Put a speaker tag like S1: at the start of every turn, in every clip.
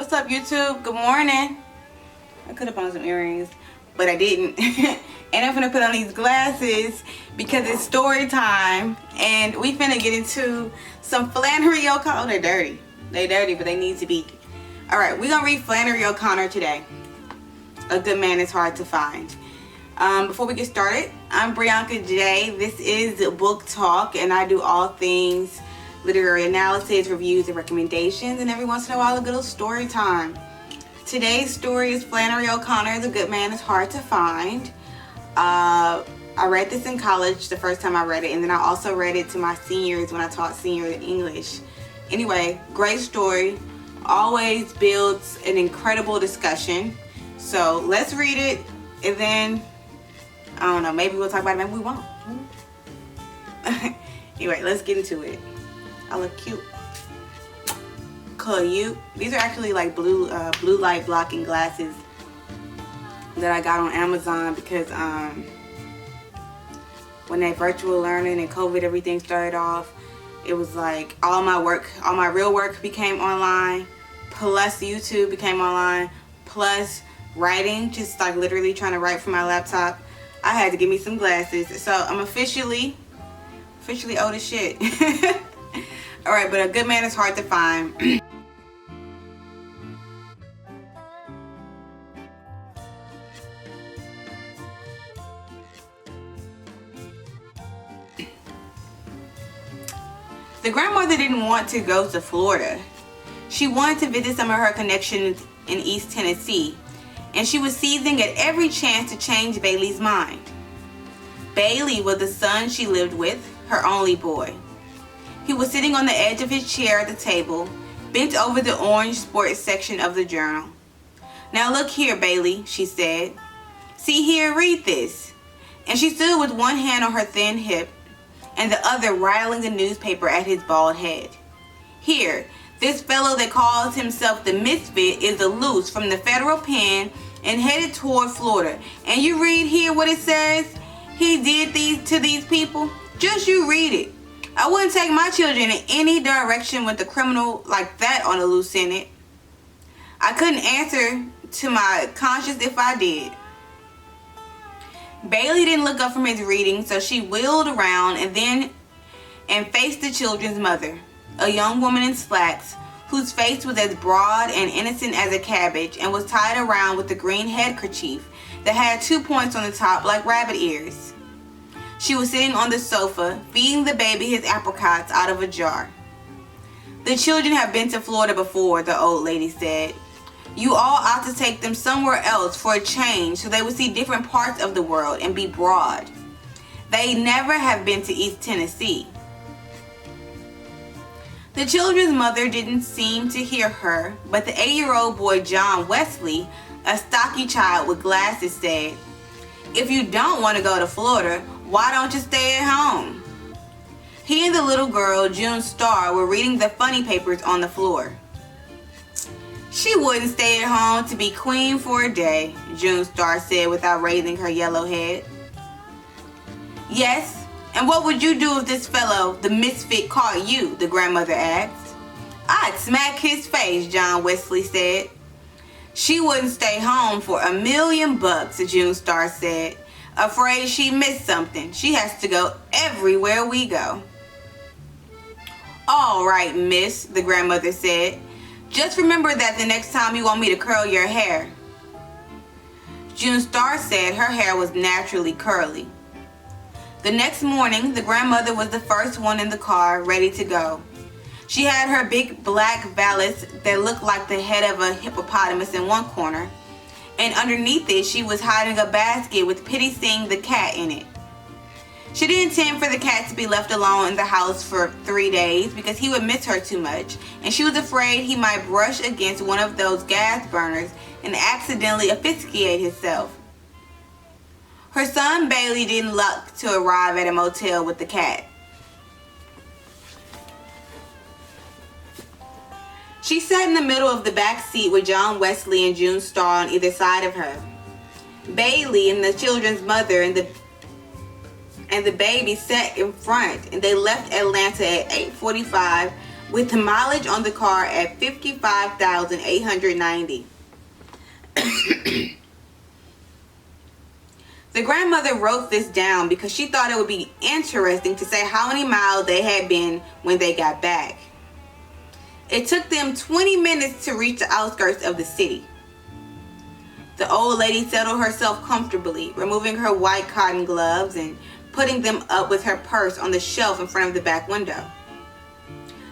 S1: What's up, YouTube? Good morning. I could have put on some earrings, but I didn't. And I'm gonna put on these glasses because it's story time, and we finna get into some Flannery O'Connor. Oh, they're dirty. They're dirty, but they need to be. All right, we're gonna read Flannery O'Connor today. A good man is hard to find. Before we get started, I'm Brianka J. This is Book Talk, and I do all things literary analysis, reviews, and recommendations, and every once in a while a good old story time. Today's story is Flannery O'Connor, The Good Man is Hard to Find. I read this in college the first time I read it, and then I also read it to my seniors when I taught senior English. Anyway, great story. Always builds an incredible discussion. So let's read it, and then, I don't know, maybe we'll talk about it, maybe we won't. Anyway, let's get into it. I look cute. Cute. These are actually like blue light blocking glasses that I got on Amazon because when that virtual learning and COVID everything started off, it was like all my real work became online, plus YouTube became online, plus writing, just like literally trying to write from my laptop. I had to get me some glasses, so I'm officially old as shit. All right, but a good man is hard to find. The grandmother didn't want to go to Florida. She wanted to visit some of her connections in East Tennessee, and she was seizing at every chance to change Bailey's mind. Bailey was the son she lived with, her only boy. He was sitting on the edge of his chair at the table, bent over the orange sports section of the journal. "Now look here, Bailey," she said. "See here, read this." And she stood with one hand on her thin hip and the other rattling the newspaper at his bald head. "Here, this fellow that calls himself the Misfit is loose from the federal pen and headed toward Florida. And you read here what it says he did to these people? Just you read it. I wouldn't take my children in any direction with a criminal like that on the loose in it. I couldn't answer to my conscience if I did." Bailey didn't look up from his reading, so she wheeled around and faced the children's mother, a young woman in slacks, whose face was as broad and innocent as a cabbage and was tied around with a green headkerchief that had 2 points on the top like rabbit ears. She was sitting on the sofa, feeding the baby his apricots out of a jar. "The children have been to Florida before," the old lady said. "You all ought to take them somewhere else for a change so they would see different parts of the world and be broad. They never have been to East Tennessee." The children's mother didn't seem to hear her, but the 8-year-old boy John Wesley, a stocky child with glasses, said, "If you don't want to go to Florida, why don't you stay at home?" He and the little girl, June Starr, were reading the funny papers on the floor. "She wouldn't stay at home to be queen for a day," June Starr said without raising her yellow head. "Yes, and what would you do if this fellow, the Misfit, caught you?" the grandmother asked. "I'd smack his face," John Wesley said. "She wouldn't stay home for $1,000,000, June Starr said. "Afraid she missed something. She has to go everywhere we go." "All right, miss," the grandmother said. "Just remember that the next time you want me to curl your hair." June Starr said her hair was naturally curly. The next morning, the grandmother was the first one in the car, ready to go. She had her big black valise that looked like the head of a hippopotamus in one corner, and underneath it she was hiding a basket with Pitty Sing the cat in it. She didn't intend for the cat to be left alone in the house for 3 days because he would miss her too much, and she was afraid he might brush against one of those gas burners and accidentally asphyxiate himself. Her son Bailey didn't luck to arrive at a motel with the cat. She sat in the middle of the back seat with John Wesley and June Starr on either side of her. Bailey and the children's mother and the baby sat in front, and they left Atlanta at 8:45 with the mileage on the car at 55,890. The grandmother wrote this down because she thought it would be interesting to say how many miles they had been when they got back. It took them 20 minutes to reach the outskirts of the city. The old lady settled herself comfortably, removing her white cotton gloves and putting them up with her purse on the shelf in front of the back window.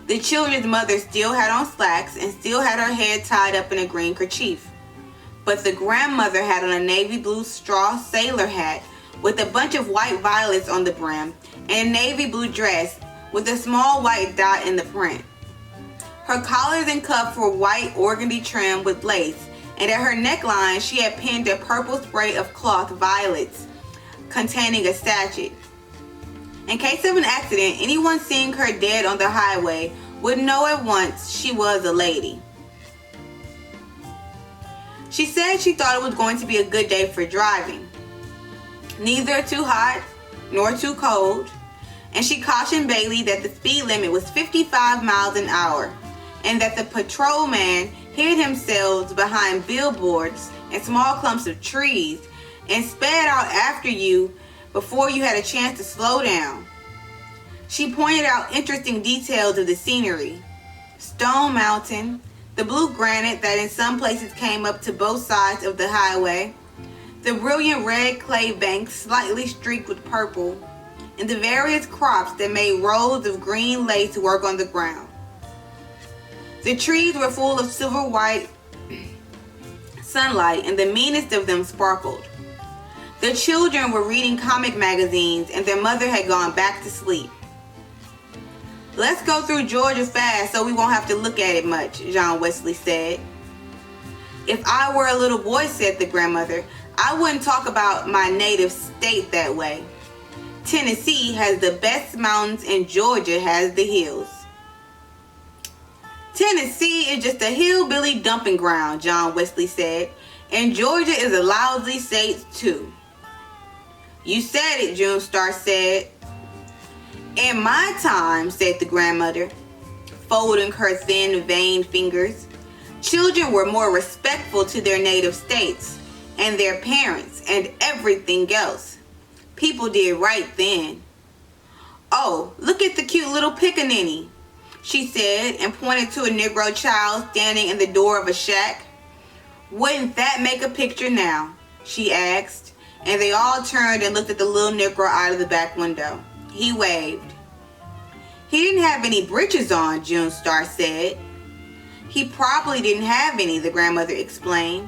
S1: The children's mother still had on slacks and still had her head tied up in a green kerchief. But the grandmother had on a navy blue straw sailor hat with a bunch of white violets on the brim and a navy blue dress with a small white dot in the print. Her collars and cuffs were white organdy trim with lace, and at her neckline she had pinned a purple spray of cloth violets containing a sachet. In case of an accident, anyone seeing her dead on the highway would know at once she was a lady. She said she thought it was going to be a good day for driving. Neither too hot nor too cold, and she cautioned Bailey that the speed limit was 55 miles an hour and that the patrolman hid himself behind billboards and small clumps of trees and sped out after you before you had a chance to slow down. She pointed out interesting details of the scenery: Stone Mountain, the blue granite that in some places came up to both sides of the highway, the brilliant red clay banks slightly streaked with purple, and the various crops that made rows of green lace work on the ground. The trees were full of silver white sunlight, and the meanest of them sparkled. The children were reading comic magazines, and their mother had gone back to sleep. "Let's go through Georgia fast so we won't have to look at it much," John Wesley said. "If I were a little boy," said the grandmother, "I wouldn't talk about my native state that way. Tennessee has the best mountains and Georgia has the hills." "Tennessee is just a hillbilly dumping ground," John Wesley said, "and Georgia is a lousy state too." "You said it," June Star said. "In my time," said the grandmother, folding her thin, veined fingers, "children were more respectful to their native states and their parents and everything else. People did right then." "Oh, look at the cute little pickaninny," she said, and pointed to a Negro child standing in the door of a shack. "Wouldn't that make a picture now?" she asked, and they all turned and looked at the little Negro out of the back window. He waved. "He didn't have any breeches on," June Star said. "He probably didn't have any," the grandmother explained.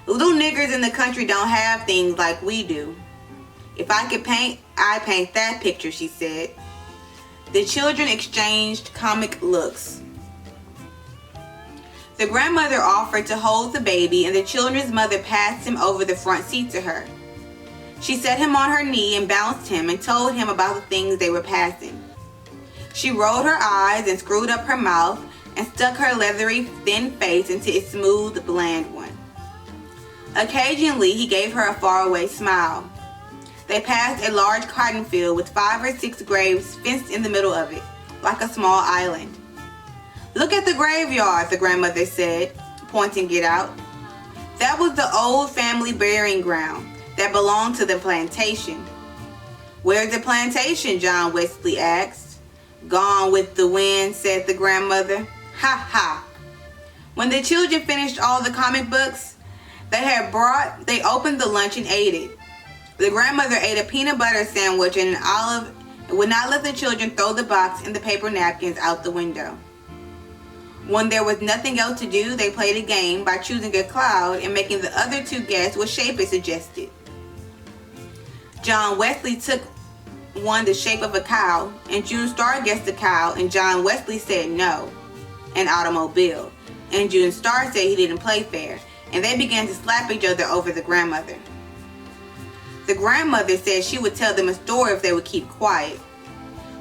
S1: "Little niggers in the country don't have things like we do. If I could paint, I'd paint that picture," she said. The children exchanged comic looks. The grandmother offered to hold the baby, and the children's mother passed him over the front seat to her. She set him on her knee and bounced him and told him about the things they were passing. She rolled her eyes and screwed up her mouth and stuck her leathery, thin face into a smooth, bland one. Occasionally, he gave her a faraway smile. They passed a large cotton field with 5 or 6 graves fenced in the middle of it, like a small island. "Look at the graveyard," the grandmother said, pointing it out. That was the old family burying ground that belonged to the plantation. "Where's the plantation?" John Wesley asked. "Gone with the wind," said the grandmother. "Ha ha." When the children finished all the comic books they had brought, they opened the lunch and ate it. The grandmother ate a peanut butter sandwich and an olive and would not let the children throw the box and the paper napkins out the window. When there was nothing else to do, they played a game by choosing a cloud and making the other 2 guess what shape it suggested. John Wesley took one the shape of a cow, and June Star guessed a cow, and John Wesley said no, an automobile, and June Star said he didn't play fair, and they began to slap each other over the grandmother. The grandmother said she would tell them a story if they would keep quiet.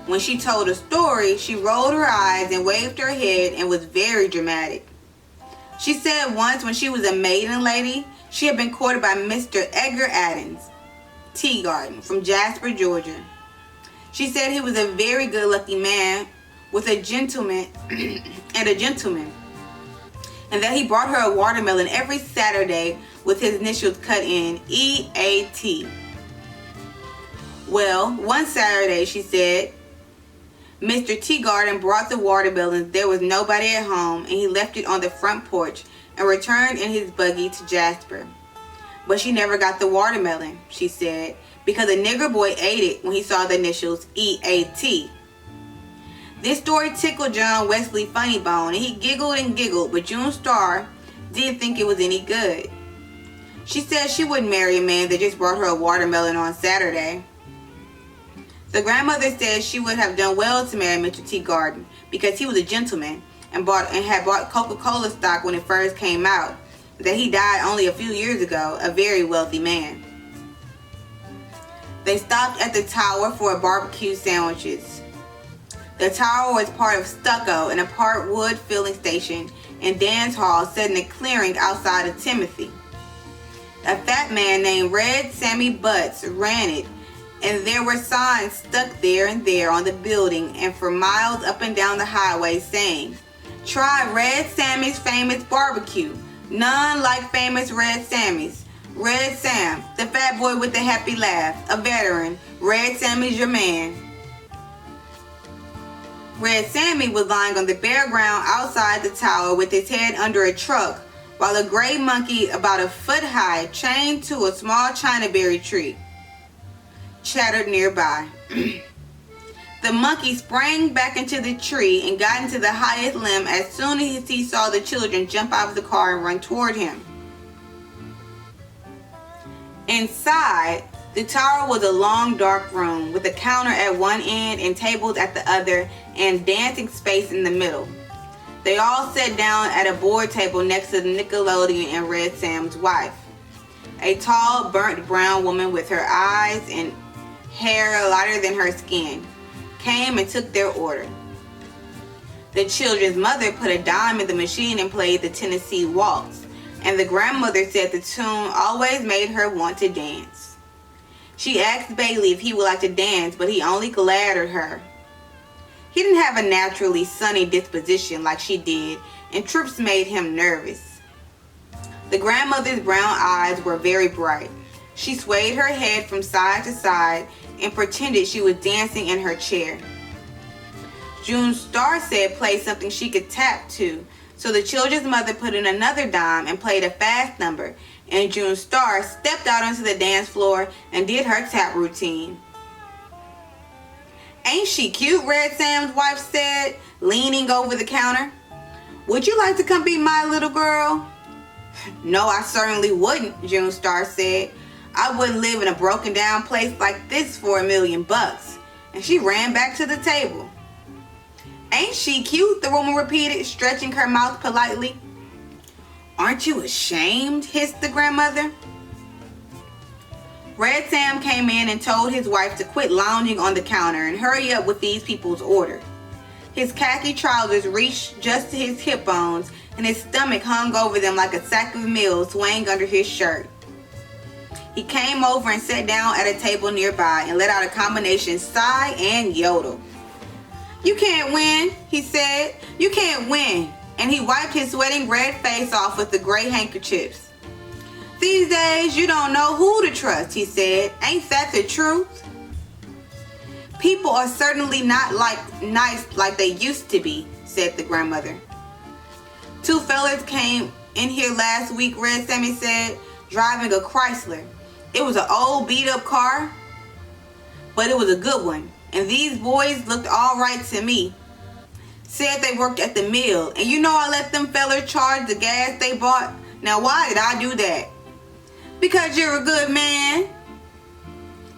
S1: When she told a story, she rolled her eyes and waved her head and was very dramatic. She said once when she was a maiden lady, she had been courted by Mr. Edgar Adams Teagarden from Jasper, Georgia. She said he was a very good-looking man with a gentleman and that he brought her a watermelon every Saturday with his initials cut in EAT. Well, one Saturday, she said, Mr. Teagarden brought the watermelons. There was nobody at home, and he left it on the front porch and returned in his buggy to Jasper. But she never got the watermelon, she said, because a nigger boy ate it when he saw the initials EAT. This story tickled John Wesley Funny Bone, and he giggled and giggled, but June Starr didn't think it was any good. She said she wouldn't marry a man that just brought her a watermelon on Saturday. The grandmother said she would have done well to marry Mr. Teagarden because he was a gentleman and had bought Coca-Cola stock when it first came out, that he died only a few years ago, a very wealthy man. They stopped at the Tower for barbecue sandwiches. The Tower was part of stucco and a part wood filling station and dance hall set in a clearing outside of Timothy. A fat man named Red Sammy Butts ran it, and there were signs stuck there and there on the building and for miles up and down the highway saying, "Try Red Sammy's famous barbecue. None like famous Red Sammy's. Red Sam, the fat boy with the happy laugh, a veteran. Red Sammy's your man." Red Sammy was lying on the bare ground outside the tower with his head under a truck, while a gray monkey about a foot high, chained to a small chinaberry tree, chattered nearby. The monkey sprang back into the tree and got into the highest limb as soon as he saw the children jump out of the car and run toward him. Inside, the tower was a long dark room with a counter at one end and tables at the other and dancing space in the middle. They all sat down at a board table next to the Nickelodeon and Red Sam's wife. A tall, burnt brown woman with her eyes and hair lighter than her skin came and took their order. The children's mother put a dime in the machine and played the Tennessee Waltz, and the grandmother said the tune always made her want to dance. She asked Bailey if he would like to dance, but he only glared at her. He didn't have a naturally sunny disposition like she did, and trips made him nervous. The grandmother's brown eyes were very bright. She swayed her head from side to side and pretended she was dancing in her chair. June Starr said play something she could tap to, so the children's mother put in another dime and played a fast number, and June Starr stepped out onto the dance floor and did her tap routine. "Ain't she cute?" Red Sam's wife said, leaning over the counter. "Would you like to come be my little girl?" "No, I certainly wouldn't," June Starr said. "I wouldn't live in a broken down place like this for $1 million. And she ran back to the table. "Ain't she cute?" the woman repeated, stretching her mouth politely. "Aren't you ashamed?" hissed the grandmother. Red Sam came in and told his wife to quit lounging on the counter and hurry up with these people's order. His khaki trousers reached just to his hip bones, and his stomach hung over them like a sack of meal swaying under his shirt. He came over and sat down at a table nearby and let out a combination sigh and yodel. "You can't win," he said. "You can't win." And he wiped his sweating red face off with the gray handkerchiefs. "These days, you don't know who to trust," he said. "Ain't that the truth?" "People are certainly not nice like they used to be," said the grandmother. "Two fellas came in here last week," Red Sammy said, "driving a Chrysler. It was an old beat-up car, but it was a good one. And these boys looked all right to me. Said they worked at the mill. And you know I let them fellers charge the gas they bought. Now why did I do that?" "Because you're a good man,"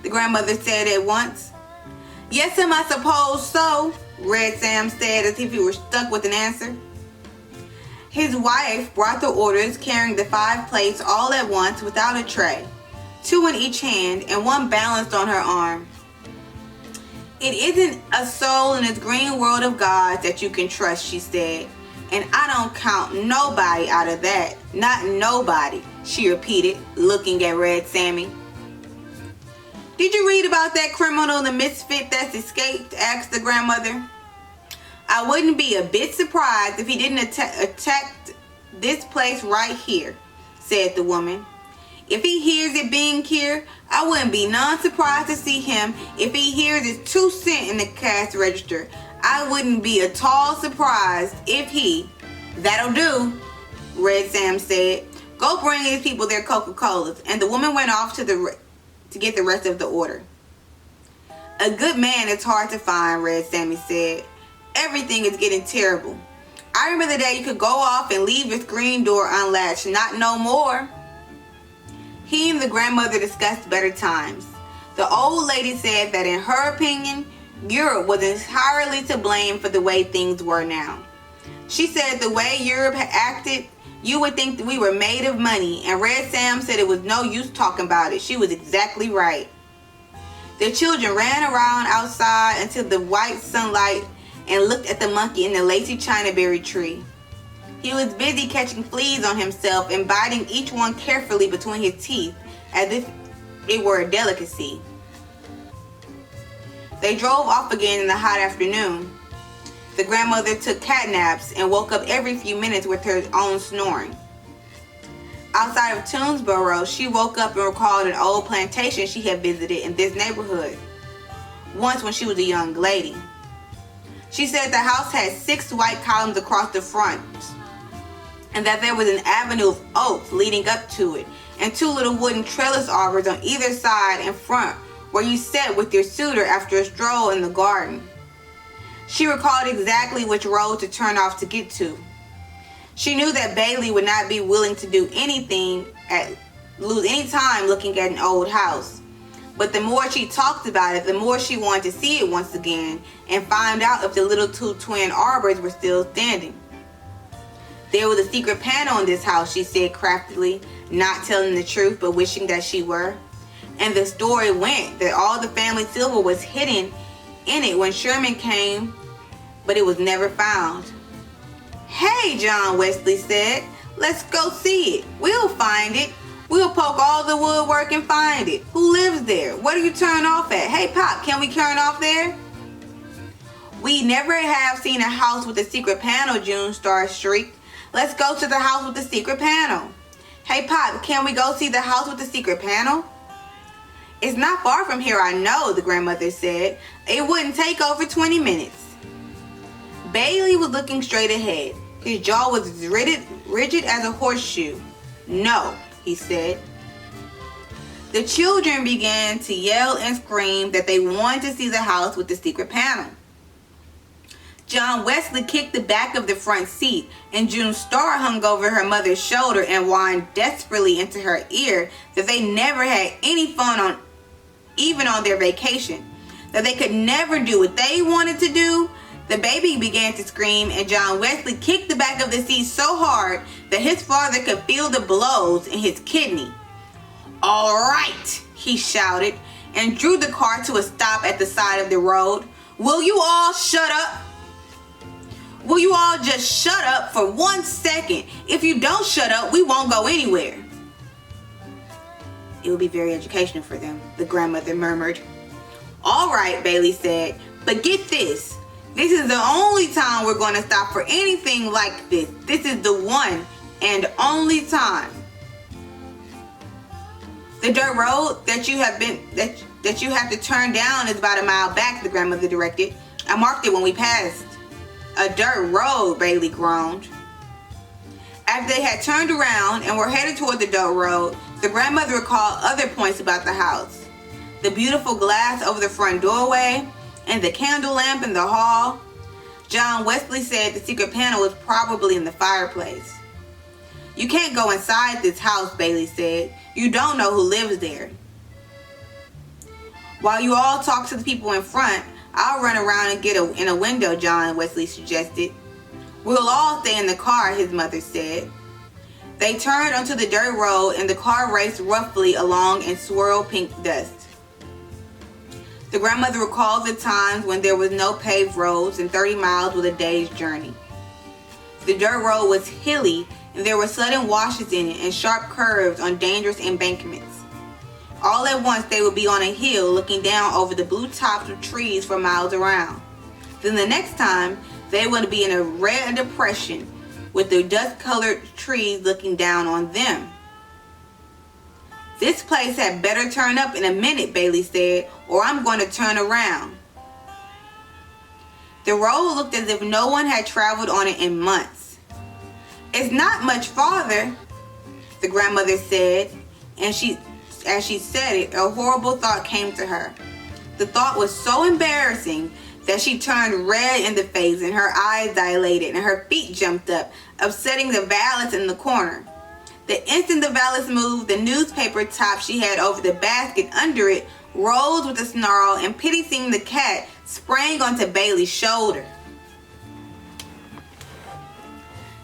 S1: the grandmother said at once. "Yes'm, I suppose so," Red Sam said as if he were stuck with an answer. His wife brought the orders, carrying the 5 plates all at once without a tray, 2 in each hand and 1 balanced on her arm. "It isn't a soul in this green world of God that you can trust," she said. "And I don't count nobody out of that. Not nobody," she repeated, looking at Red Sammy. "Did you read about that criminal, the Misfit that's escaped?" asked the grandmother. I wouldn't be a bit surprised if he didn't attack this place right here, said the woman. If he hears it being here, I wouldn't be none surprised to see him if he hears it's 2 cents in the cash register. I wouldn't be at all surprised if he... That'll do, Red Sam said. Go bring these people their Coca-Colas. And the woman went off to get the rest of the order. A good man is hard to find, Red Sammy said. Everything is getting terrible. I remember the day you could go off and leave your screen door unlatched. Not no more. He and the grandmother discussed better times. The old lady said that in her opinion, Europe was entirely to blame for the way things were now. She said the way Europe had acted, you would think that we were made of money, and Red Sam said it was no use talking about it. She was exactly right. The children ran around outside until the white sunlight and looked at the monkey in the lacy chinaberry tree. He was busy catching fleas on himself and biting each one carefully between his teeth as if it were a delicacy. They drove off again in the hot afternoon. The grandmother took cat naps and woke up every few minutes with her own snoring. Outside of Toonsboro, she woke up and recalled an old plantation she had visited in this neighborhood once when she was a young lady. She said the house had 6 white columns across the front and that there was an avenue of oaks leading up to it and 2 little wooden trellis arbors on either side and front where you sat with your suitor after a stroll in the garden. She recalled exactly which road to turn off to get to. She knew that Bailey would not be willing to do lose any time looking at an old house. But the more she talked about it, the more she wanted to see it once again and find out if the little 2 twin arbors were still standing. There was a secret panel in this house, she said craftily, not telling the truth but wishing that she were. And the story went that all the family silver was hidden in it when Sherman came, but it was never found. Hey, John Wesley said, let's go see it. We'll find it. We'll poke all the woodwork and find it. Who lives there? What do you turn off at? Hey, Pop, can we turn off there? We never have seen a house with a secret panel, June Star shrieked. Let's go to the house with the secret panel. Hey, Pop, can we go see the house with the secret panel? It's not far from here, I know, the grandmother said. It wouldn't take over 20 minutes. Bailey was looking straight ahead. His jaw was rigid as a horseshoe. No, he said. The children began to yell and scream that they wanted to see the house with the secret panel. John Wesley kicked the back of the front seat, and June Star hung over her mother's shoulder and whined desperately into her ear that they never had any fun even on their vacation, that they could never do what they wanted to do. The baby began to scream, and John Wesley kicked the back of the seat so hard that his father could feel the blows in his kidney. All right, he shouted, and drew the car to a stop at the side of the road. Will you all shut up? Will you all just shut up for 1 second? If you don't shut up, we won't go anywhere. It will be very educational for them, the grandmother murmured. All right, Bailey said, but get this. This is the only time we're going to stop for anything like this. This is the one and only time. The dirt road that you have to turn down is about a mile back, the grandmother directed. I marked it when we passed. A dirt road, Bailey groaned. After they had turned around and were headed toward the dirt road, the grandmother recalled other points about the house. The beautiful glass over the front doorway and the candle lamp in the hall. John Wesley said the secret panel was probably in the fireplace. You can't go inside this house, Bailey said. You don't know who lives there. While you all talk to the people in front, I'll run around and get in a window, John Wesley suggested. We'll all stay in the car, his mother said. They turned onto the dirt road and the car raced roughly along in swirl pink dust. The grandmother recalled the times when there was no paved roads and 30 miles was a day's journey. The dirt road was hilly and there were sudden washes in it and sharp curves on dangerous embankments. All at once they would be on a hill looking down over the blue tops of trees for miles around. Then the next time they would be in a red depression with the dust-colored trees looking down on them. "This place had better turn up in a minute," Bailey said, "or I'm going to turn around." The road looked as if no one had traveled on it in months. "It's not much farther," the grandmother said, and as she said it, a horrible thought came to her. The thought was so embarrassing that she turned red in the face and her eyes dilated and her feet jumped up, upsetting the valise in the corner. The instant the valise moved, the newspaper top she had over the basket under it rose with a snarl, and Pity seeing the cat sprang onto Bailey's shoulder.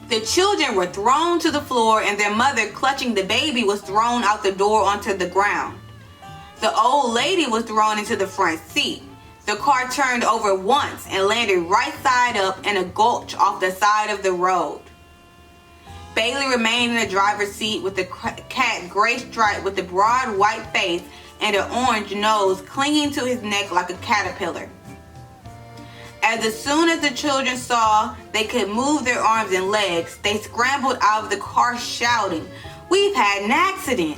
S1: The children were thrown to the floor, and their mother, clutching the baby, was thrown out the door onto the ground. The old lady was thrown into the front seat. The car turned over once and landed right side up in a gulch off the side of the road. Bailey remained in the driver's seat with the cat gray stripe with a broad white face and an orange nose clinging to his neck like a caterpillar. As soon as the children saw they could move their arms and legs, they scrambled out of the car shouting, "We've had an accident!"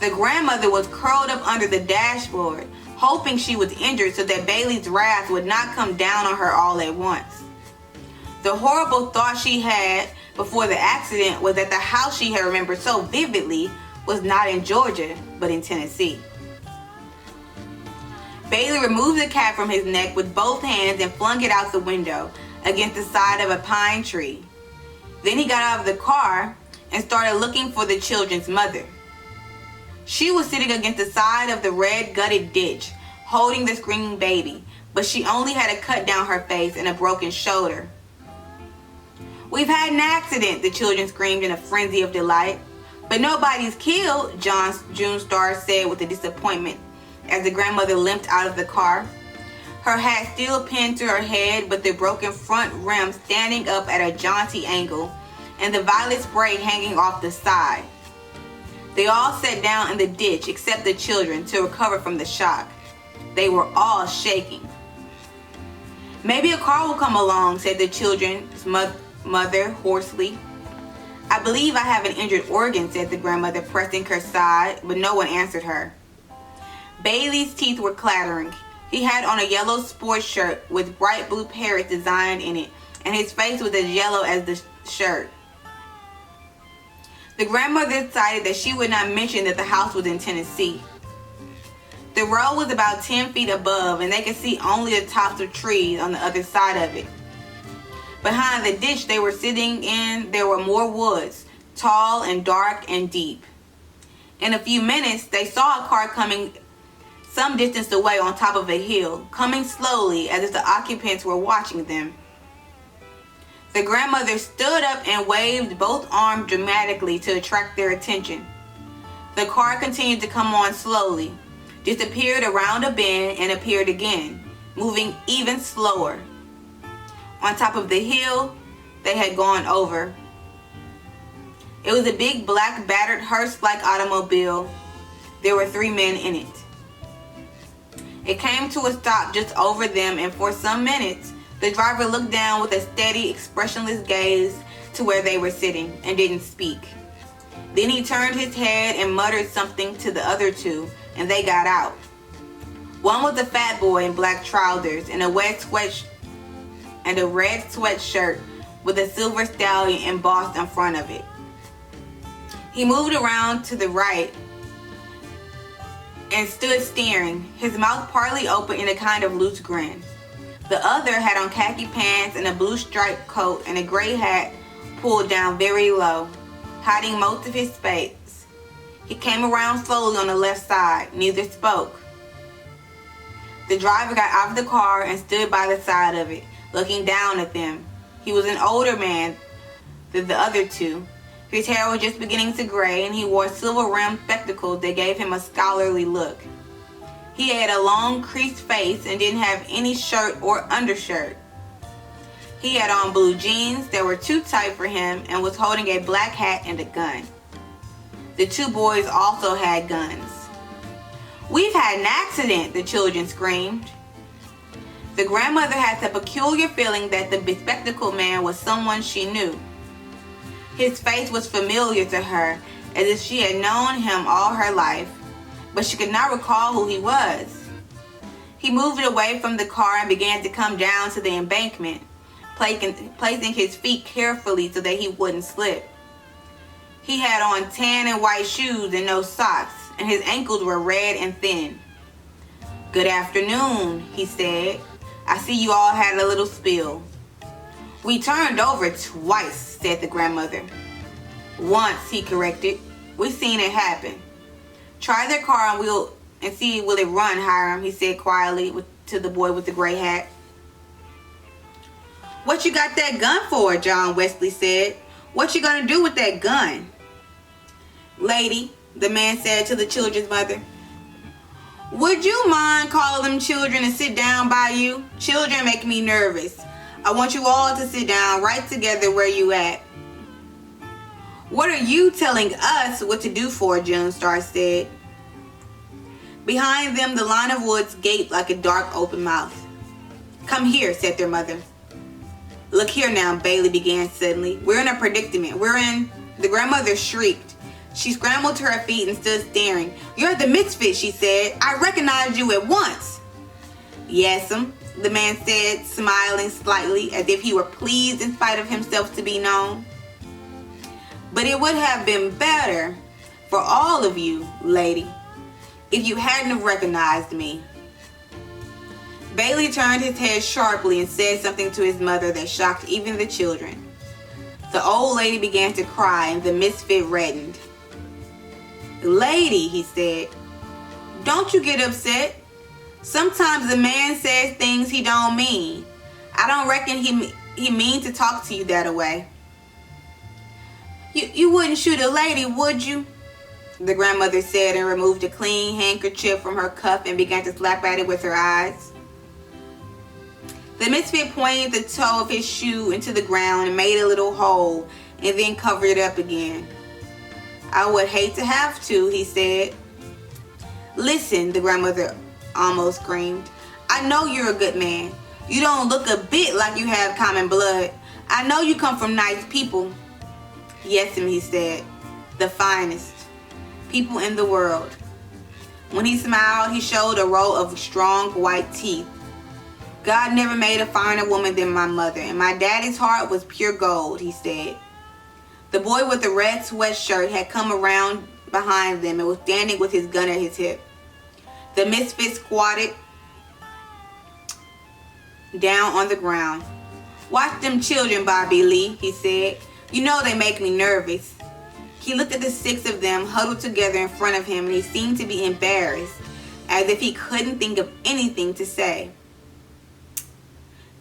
S1: The grandmother was curled up under the dashboard, hoping she was injured so that Bailey's wrath would not come down on her all at once. The horrible thought she had before the accident was that the house she had remembered so vividly was not in Georgia, but in Tennessee. Bailey removed the cat from his neck with both hands and flung it out the window against the side of a pine tree. Then he got out of the car and started looking for the children's mother. She was sitting against the side of the red gutted ditch, holding the screaming baby, but she only had a cut down her face and a broken shoulder. "We've had an accident," the children screamed in a frenzy of delight. "But nobody's killed," June Star said with disappointment as the grandmother limped out of the car. Her hat still pinned to her head, but the broken front rim standing up at a jaunty angle, and the violet spray hanging off the side. They all sat down in the ditch except the children to recover from the shock. They were all shaking. "Maybe a car will come along," said the children's mother hoarsely. "I believe I have an injured organ," said the grandmother, pressing her side, but no one answered her. Bailey's teeth were clattering. He had on a yellow sports shirt with bright blue parrots designed in it, and his face was as yellow as the shirt. The grandmother decided that she would not mention that the house was in Tennessee. The road was about 10 feet above, and they could see only the tops of trees on the other side of it. Behind the ditch they were sitting in, there were more woods, tall and dark and deep. In a few minutes, they saw a car coming some distance away on top of a hill, coming slowly as if the occupants were watching them. The grandmother stood up and waved both arms dramatically to attract their attention. The car continued to come on slowly, disappeared around a bend and appeared again, moving even slower. On top of the hill they had gone over. It was a big black battered hearse-like automobile. There were 3 men in it. It came to a stop just over them, and for some minutes the driver looked down with a steady, expressionless gaze to where they were sitting and didn't speak. Then he turned his head and muttered something to the other 2, and they got out. One was a fat boy in black trousers and a red sweatshirt with a silver stallion embossed on front of it. He moved around to the right and stood staring, his mouth partly open in a kind of loose grin. The other had on khaki pants and a blue striped coat and a gray hat pulled down very low, hiding most of his face. He came around slowly on the left side. Neither spoke. The driver got out of the car and stood by the side of it, looking down at them. He was an older man than the other 2. His hair was just beginning to gray, and he wore silver-rimmed spectacles that gave him a scholarly look. He had a long, creased face and didn't have any shirt or undershirt. He had on blue jeans that were too tight for him and was holding a black hat and a gun. The 2 boys also had guns. "We've had an accident," the children screamed. The grandmother had the peculiar feeling that the bespectacled man was someone she knew. His face was familiar to her, as if she had known him all her life, but she could not recall who he was. He moved away from the car and began to come down to the embankment, placing his feet carefully so that he wouldn't slip. He had on tan and white shoes and no socks, and his ankles were red and thin. "Good afternoon," he said. "I see you all had a little spill." "We turned over twice," said the grandmother. "Once," he corrected. "We seen it happen." "Try their car and see will it run, Hiram," he said quietly to the boy with the gray hat. "What you got that gun for?" John Wesley said. "What you gonna do with that gun?" "Lady," the man said to the children's mother, "would you mind calling them children to sit down by you? Children make me nervous. I want you all to sit down right together where you at." "What are you telling us what to do for?" June Star said. Behind them, the line of woods gaped like a dark open mouth. "Come here," said their mother. "Look here now," Bailey began suddenly. "We're in a predicament. The grandmother shrieked. She scrambled to her feet and stood staring. "You're the Misfit," she said. "I recognized you at once." "Yes'm," the man said, smiling slightly as if he were pleased in spite of himself to be known. "But it would have been better for all of you, lady, if you hadn't have recognized me." Bailey turned his head sharply and said something to his mother that shocked even the children. The old lady began to cry and the Misfit reddened. "Lady," he said, "don't you get upset. Sometimes a man says things he don't mean. I don't reckon he mean to talk to you that way." You wouldn't shoot a lady, would you?" the grandmother said, and removed a clean handkerchief from her cuff and began to slap at it with her eyes. The Misfit pointed the toe of his shoe into the ground and made a little hole and then covered it up again. "I would hate to have to," he said. "Listen," the grandmother almost screamed. "I know you're a good man. You don't look a bit like you have common blood. I know you come from nice people." "Yes'm," he said. "The finest people in the world." When he smiled, he showed a row of strong white teeth. "God never made a finer woman than my mother, and my daddy's heart was pure gold," he said. The boy with the red sweatshirt had come around behind them and was standing with his gun at his hip. The Misfit squatted down on the ground. "Watch them children, Bobby Lee," he said. "You know they make me nervous." He looked at the 6 of them huddled together in front of him, and he seemed to be embarrassed, as if he couldn't think of anything to say.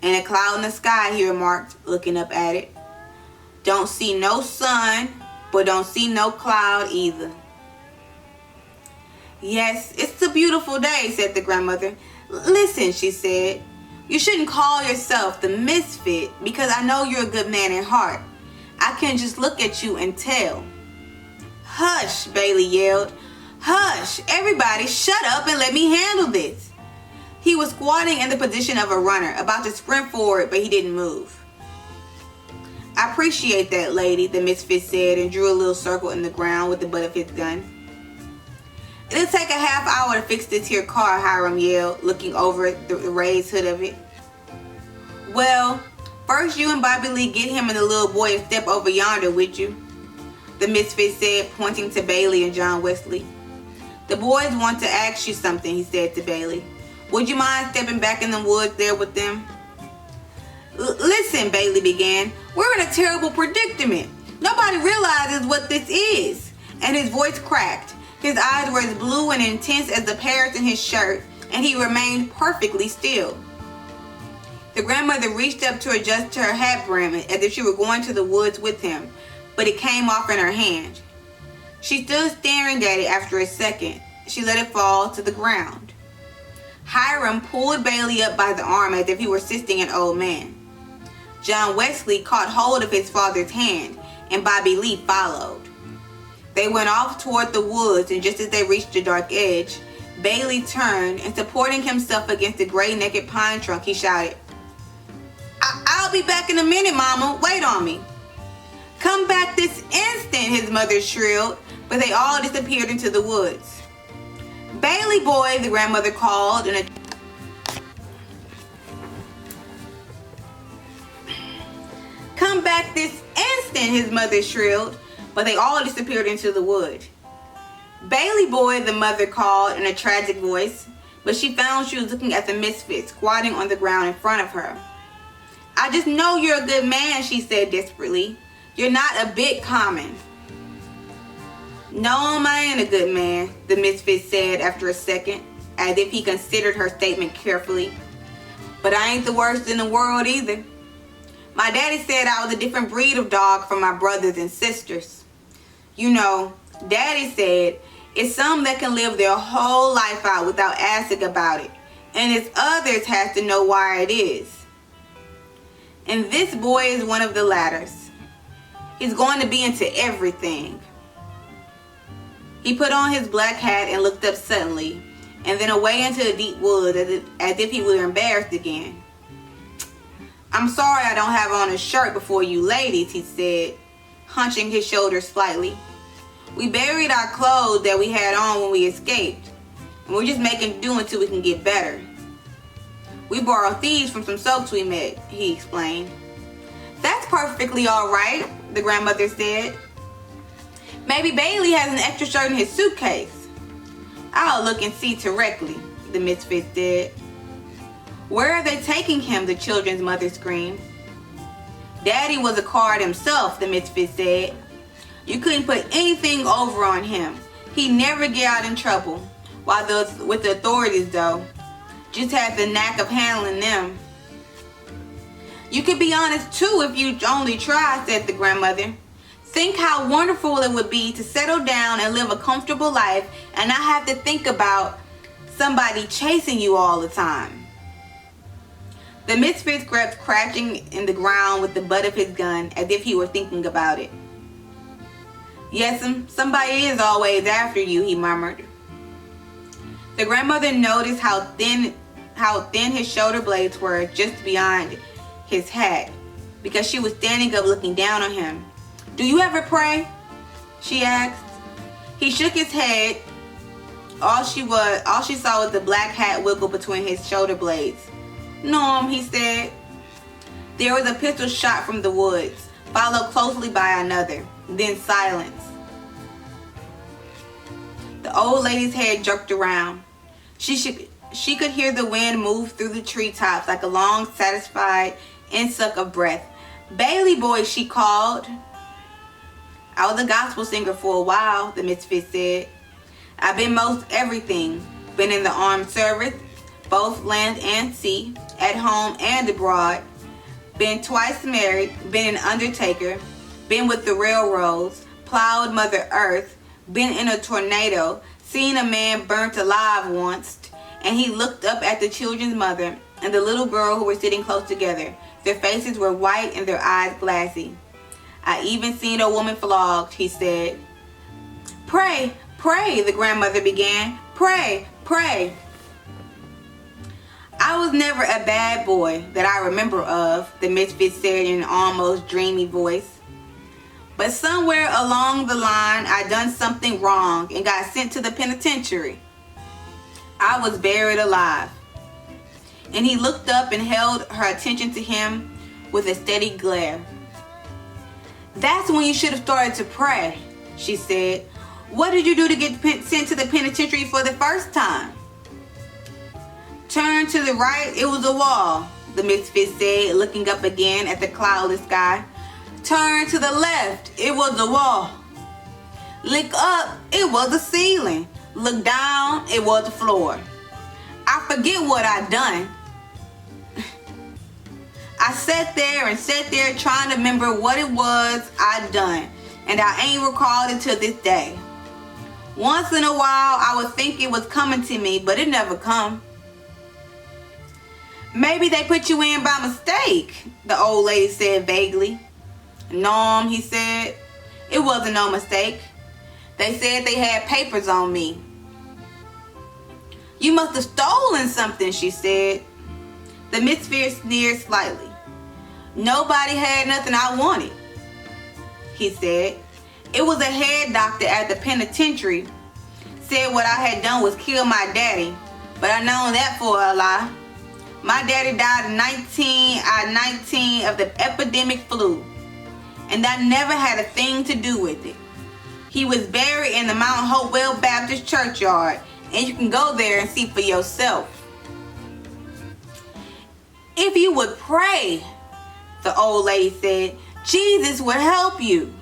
S1: "And a cloud in the sky," he remarked, looking up at it. "Don't see no sun, but don't see no cloud either." "Yes, it's a beautiful day," said the grandmother. "Listen," she said, "you shouldn't call yourself the Misfit because I know you're a good man at heart. I can just look at you and tell." "Hush," Bailey yelled. "Hush, everybody shut up and let me handle this." He was squatting in the position of a runner, about to sprint forward, but he didn't move. "I appreciate that, lady," the Misfit said, and drew a little circle in the ground with the butt of his gun. "It'll take a half hour to fix this here car," Hiram yelled, looking over the raised hood of it. "Well, first you and Bobby Lee get him and the little boy and step over yonder, would you?" the Misfit said, pointing to Bailey and John Wesley. "The boys want to ask you something," he said to Bailey. "Would you mind stepping back in the woods there with them?" "Listen," Bailey began, "we're in a terrible predicament. Nobody realizes what this is." And his voice cracked. His eyes were as blue and intense as the parrots in his shirt, and he remained perfectly still. The grandmother reached up to adjust to her hat brim as if she were going to the woods with him, but it came off in her hand. She stood staring at it. After a second, she let it fall to the ground. Hiram pulled Bailey up by the arm as if he were assisting an old man. John Wesley caught hold of his father's hand, and Bobby Lee followed. They went off toward the woods, and just as they reached the dark edge, Bailey turned and, supporting himself against the gray naked pine trunk, he shouted, I'll be back in a minute, Mama. Wait on me. Come back this instant, his mother shrilled, but they all disappeared into the woods. Bailey boy, the grandmother called in a Come back this instant, his mother shrilled, but they all disappeared into the wood. Bailey boy, the mother called in a tragic voice, but she found she was looking at the Misfit squatting on the ground in front of her. I just know you're a good man, she said desperately. You're not a bit common. No, I ain't a good man, the Misfit said after a second, as if he considered her statement carefully. But I ain't the worst in the world either. My daddy said I was a different breed of dog from my brothers and sisters. You know, Daddy said it's some that can live their whole life out without asking about it, and it's others has to know why it is. And this boy is one of the latters. He's going to be into everything. He put on his black hat and looked up suddenly, and then away into the deep woods as if he were embarrassed again. I'm sorry I don't have on a shirt before you ladies, he said, hunching his shoulders slightly. We buried our clothes that we had on when we escaped, and we're just making do until we can get better. We borrowed these from some folks we met, he explained. That's perfectly all right, the grandmother said. Maybe Bailey has an extra shirt in his suitcase. I'll look and see directly, the Misfit said. Where are they taking him? The children's mother screamed. Daddy was a card himself, the Misfit said. You couldn't put anything over on him. He never get out in trouble. With the authorities though. Just had the knack of handling them. You could be honest too if you only try, said the grandmother. Think how wonderful it would be to settle down and live a comfortable life and not have to think about somebody chasing you all the time. The Misfit crept crouching in the ground with the butt of his gun as if he were thinking about it. Yes'm, somebody is always after you, he murmured. The grandmother noticed how thin his shoulder blades were just beyond his hat, because she was standing up looking down on him. Do you ever pray? She asked. He shook his head. All she saw was the black hat wiggle between his shoulder blades. No, he said. There was a pistol shot from the woods, followed closely by another, then silence. The old lady's head jerked around. She could hear the wind move through the treetops like a long, satisfied insuck of breath. Bailey boy, she called. I was a gospel singer for a while, the Misfit said. I've been most everything. Been in the armed service, both land and sea, at home and abroad. Been twice married, been an undertaker, been with the railroads, plowed Mother Earth, been in a tornado, seen a man burnt alive once, and he looked up at the children's mother and the little girl who were sitting close together. Their faces were white and their eyes glassy. I even seen a woman flogged, he said. Pray, pray, the grandmother began. Pray, pray. I was never a bad boy that I remember of, the Misfit said in an almost dreamy voice. But somewhere along the line, I done something wrong and got sent to the penitentiary. I was buried alive. And he looked up and held her attention to him with a steady glare. That's when you should have started to pray, she said. What did you do to get sent to the penitentiary for the first time? Turn to the right, it was a wall, the Misfit said, looking up again at the cloudless sky. Turn to the left, it was a wall. Look up, it was the ceiling. Look down, it was the floor. I forget what I done. I sat there trying to remember what it was I done, and I ain't recalled it to this day. Once in a while, I would think it was coming to me, but it never come. Maybe they put you in by mistake, the old lady said vaguely. No, he said. It wasn't no mistake. They said they had papers on me. You must have stolen something, she said. The misfit sneered slightly. Nobody had nothing I wanted, he said. It was a head doctor at the penitentiary. Said what I had done was kill my daddy, but I known that for a lie. My daddy died in 19 of the epidemic flu, and I never had a thing to do with it. He was buried in the Mount Hopewell Baptist churchyard, and you can go there and see for yourself. If you would pray, the old lady said, Jesus would help you.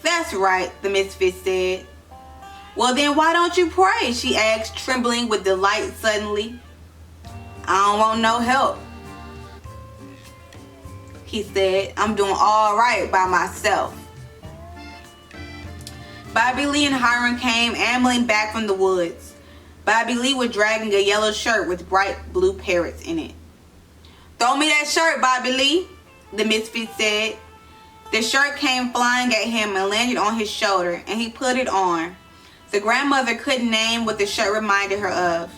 S1: That's right, the misfit said. Well, then why don't you pray? She asked, trembling with delight suddenly. I don't want no help, he said. I'm doing all right by myself. Bobby Lee and Hiram came ambling back from the woods. Bobby Lee was dragging a yellow shirt with bright blue parrots in it. Throw me that shirt, Bobby Lee, the misfit said. The shirt came flying at him and landed on his shoulder, and he put it on. The grandmother couldn't name what the shirt reminded her of.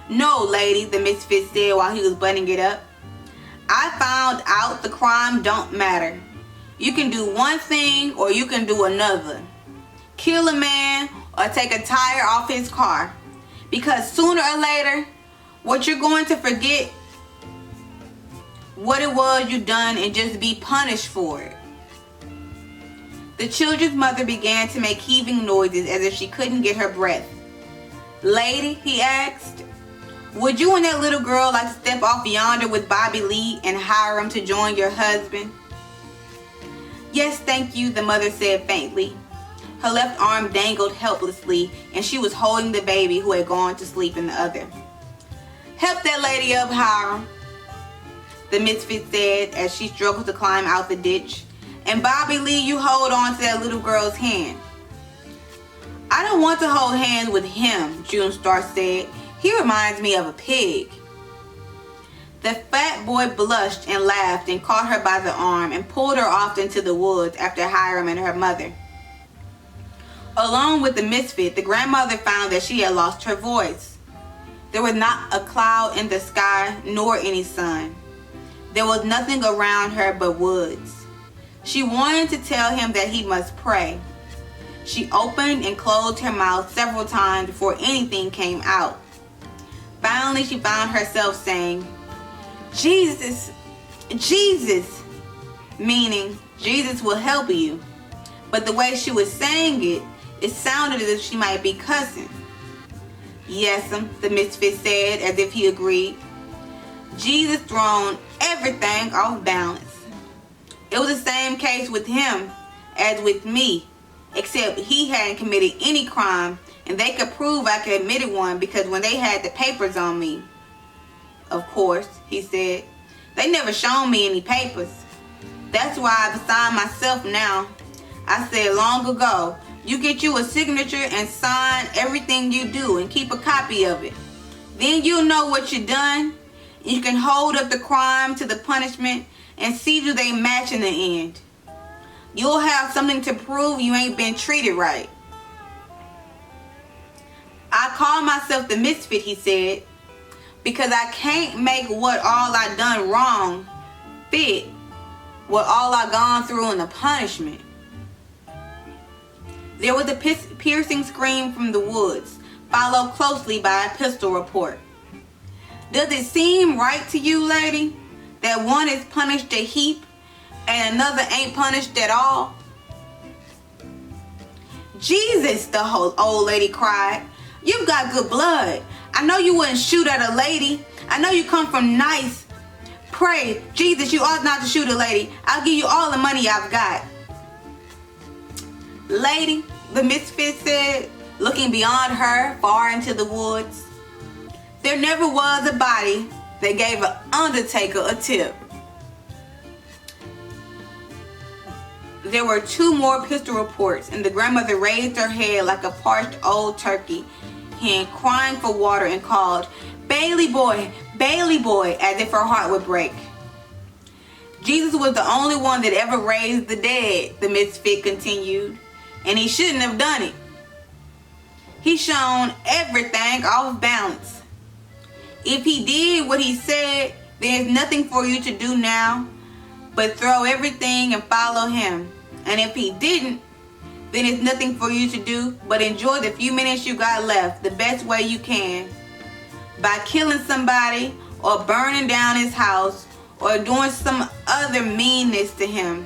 S1: No, lady, the misfit said while he was buttoning it up. I found out the crime don't matter. You can do one thing or you can do another. Kill a man or take a tire off his car. Because sooner or later, what you're going to forget what it was you done and just be punished for it. The children's mother began to make heaving noises as if she couldn't get her breath. Lady, he asked, would you and that little girl like to step off yonder with Bobby Lee and Hiram to join your husband? Yes, thank you, the mother said faintly. Her left arm dangled helplessly, and she was holding the baby who had gone to sleep in the other. Help that lady up, Hiram, the misfit said as she struggled to climb out the ditch. And Bobby Lee, you hold on to that little girl's hand. I don't want to hold hands with him, June Star said. He reminds me of a pig. The fat boy blushed and laughed and caught her by the arm and pulled her off into the woods after Hiram and her mother. Along with the misfit, the grandmother found that she had lost her voice. There was not a cloud in the sky nor any sun. There was nothing around her but woods. She wanted to tell him that he must pray. She opened and closed her mouth several times before anything came out. Finally, she found herself saying, Jesus, Jesus, meaning Jesus will help you. But the way she was saying it, it sounded as if she might be cussing. Yes'm, the misfit said as if he agreed. Jesus thrown everything off balance. It was the same case with him as with me, except he hadn't committed any crime, and they could prove I committed one because when they had the papers on me. Of course, he said. They never shown me any papers. That's why I've assigned myself now. I said long ago, you get you a signature and sign everything you do and keep a copy of it. Then you'll know what you done. You can hold up the crime to the punishment and see do they match in the end. You'll have something to prove you ain't been treated right. I call myself the misfit, he said, because I can't make what all I done wrong fit what all I gone through in the punishment. There was a piercing scream from the woods, followed closely by a pistol report. Does it seem right to you, lady, that one is punished a heap and another ain't punished at all? Jesus, the whole old lady cried. You've got good blood. I know you wouldn't shoot at a lady. I know you come from nice. Pray, Jesus, you ought not to shoot a lady. I'll give you all the money I've got. Lady, the misfit said, looking beyond her far into the woods. There never was a body that gave an undertaker a tip. There were 2 more pistol reports, and the grandmother raised her head like a parched old turkey hen crying for water and called, Bailey boy, as if her heart would break. Jesus was the only one that ever raised the dead, the misfit continued, and he shouldn't have done it. He shown everything off balance. If he did what he said, there's nothing for you to do now but throw everything and follow him. And if he didn't, then it's nothing for you to do but enjoy the few minutes you got left the best way you can. By killing somebody or burning down his house or doing some other meanness to him.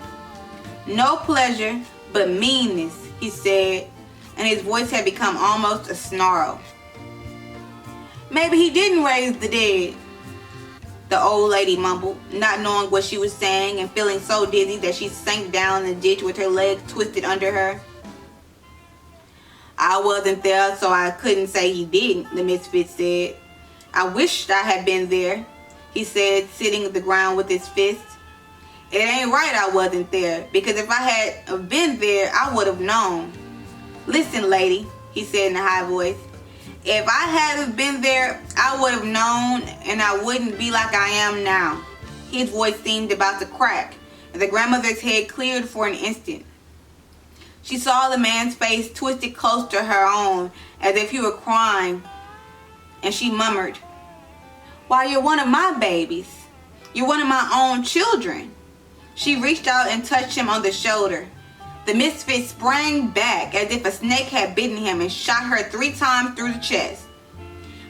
S1: No pleasure but meanness, he said, and his voice had become almost a snarl. Maybe he didn't raise the dead, the old lady mumbled, not knowing what she was saying and feeling so dizzy that she sank down in the ditch with her legs twisted under her. I wasn't there, so I couldn't say he didn't, the misfit said. I wished I had been there, he said, sitting at the ground with his fist. It ain't right I wasn't there, because if I had been there, I would have known. Listen, lady, he said in a high voice. If I hadn't been there, I would have known, and I wouldn't be like I am now. His voice seemed about to crack, and the grandmother's head cleared for an instant. She saw the man's face twisted close to her own, as if he were crying, and she murmured, "Why, you're one of my babies. You're one of my own children." She reached out and touched him on the shoulder. The misfit sprang back as if a snake had bitten him and shot her 3 times through the chest.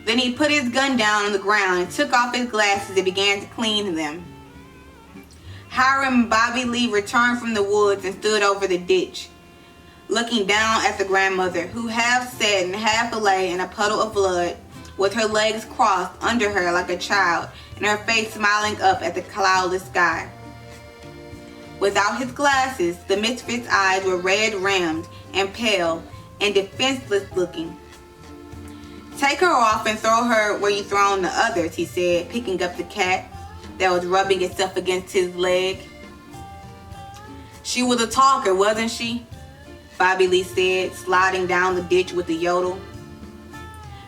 S1: Then he put his gun down on the ground and took off his glasses and began to clean them. Hiram and Bobby Lee returned from the woods and stood over the ditch, looking down at the grandmother, who half sat and half lay in a puddle of blood, with her legs crossed under her like a child and her face smiling up at the cloudless sky. Without his glasses, the misfit's eyes were red-rimmed and pale and defenseless looking. Take her off and throw her where you thrown the others, he said, picking up the cat that was rubbing itself against his leg. She was a talker, wasn't she? Bobby Lee said, sliding down the ditch with a yodel.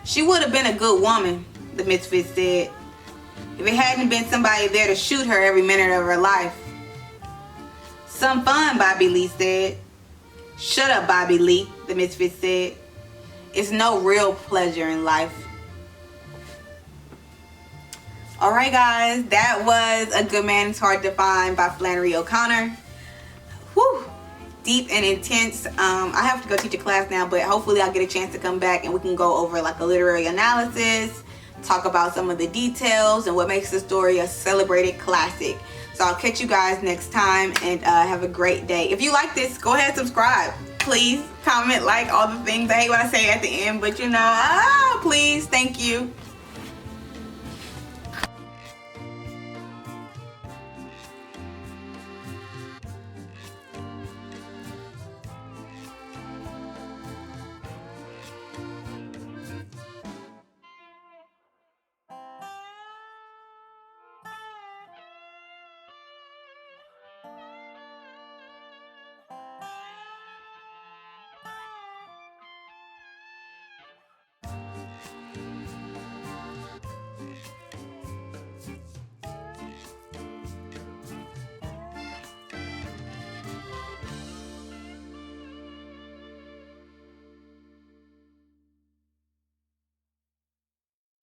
S1: She would have been a good woman, the misfit said, if it hadn't been somebody there to shoot her every minute of her life. Some fun, Bobby Lee said. Shut up, Bobby Lee, the misfit said. It's no real pleasure in life. Alright guys, that was A Good Man Is Hard to Find by Flannery O'Connor. Whew, deep and intense. I have to go teach a class now, but hopefully I'll get a chance to come back and we can go over like a literary analysis, talk about some of the details and what makes the story a celebrated classic. So I'll catch you guys next time, and have a great day. If you like this, go ahead and subscribe. Please comment, like, all the things. I hate when I say at the end, but you know, please, thank you.